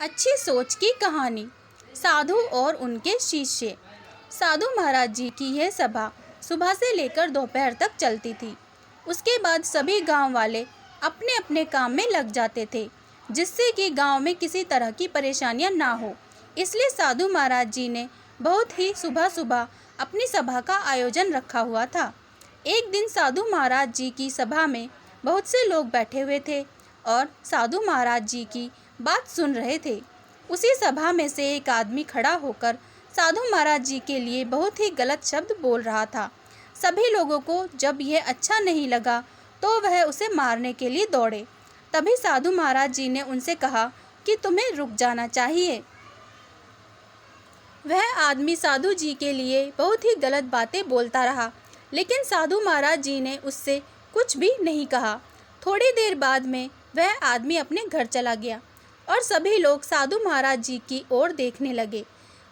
अच्छी सोच की कहानी। साधु और उनके शिष्य। साधु महाराज जी की यह सभा सुबह से लेकर दोपहर तक चलती थी। उसके बाद सभी गांव वाले अपने अपने काम में लग जाते थे, जिससे कि गांव में किसी तरह की परेशानियां ना हो। इसलिए साधु महाराज जी ने बहुत ही सुबह सुबह अपनी सभा का आयोजन रखा हुआ था। एक दिन साधु महाराज जी की सभा में बहुत से लोग बैठे हुए थे और साधु महाराज जी की बात सुन रहे थे। उसी सभा में से एक आदमी खड़ा होकर साधु महाराज जी के लिए बहुत ही गलत शब्द बोल रहा था। सभी लोगों को जब यह अच्छा नहीं लगा तो वह उसे मारने के लिए दौड़े। तभी साधु महाराज जी ने उनसे कहा कि तुम्हें रुक जाना चाहिए। वह आदमी साधु जी के लिए बहुत ही गलत बातें बोलता रहा, लेकिन साधु महाराज जी ने उससे कुछ भी नहीं कहा। थोड़ी देर बाद में वह आदमी अपने घर चला गया और सभी लोग साधु महाराज जी की ओर देखने लगे।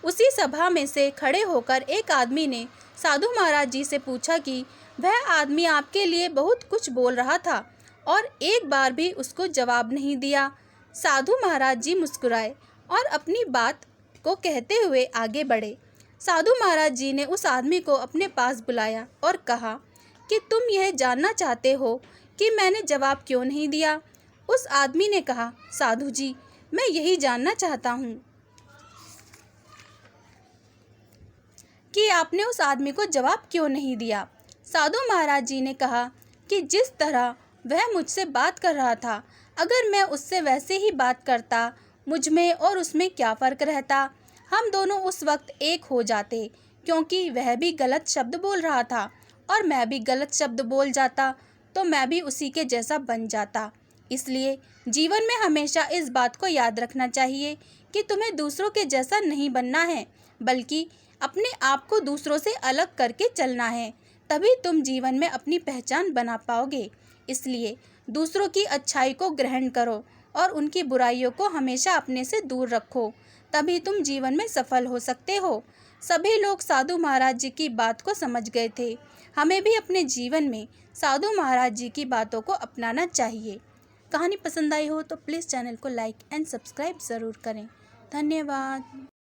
उसी सभा में से खड़े होकर एक आदमी ने साधु महाराज जी से पूछा कि वह आदमी आपके लिए बहुत कुछ बोल रहा था और एक बार भी उसको जवाब नहीं दिया। साधु महाराज जी मुस्कुराए और अपनी बात को कहते हुए आगे बढ़े। साधु महाराज जी ने उस आदमी को अपने पास बुलाया और कहा कि तुम यह जानना चाहते हो कि मैंने जवाब क्यों नहीं दिया। उस आदमी ने कहा, साधु जी, मैं यही जानना चाहता हूँ कि आपने उस आदमी को जवाब क्यों नहीं दिया। साधु महाराज जी ने कहा कि जिस तरह वह मुझसे बात कर रहा था, अगर मैं उससे वैसे ही बात करता, मुझ में और उसमें क्या फ़र्क रहता। हम दोनों उस वक्त एक हो जाते, क्योंकि वह भी गलत शब्द बोल रहा था और मैं भी गलत शब्द बोल जाता तो मैं भी उसी के जैसा बन जाता। इसलिए जीवन में हमेशा इस बात को याद रखना चाहिए कि तुम्हें दूसरों के जैसा नहीं बनना है, बल्कि अपने आप को दूसरों से अलग करके चलना है। तभी तुम जीवन में अपनी पहचान बना पाओगे। इसलिए दूसरों की अच्छाई को ग्रहण करो और उनकी बुराइयों को हमेशा अपने से दूर रखो। तभी तुम जीवन में सफल हो सकते हो। सभी लोग साधु महाराज जी की बात को समझ गए थे। हमें भी अपने जीवन में साधु महाराज जी की बातों को अपनाना चाहिए। कहानी पसंद आई हो तो प्लीज़ चैनल को लाइक एंड सब्सक्राइब ज़रूर करें। धन्यवाद।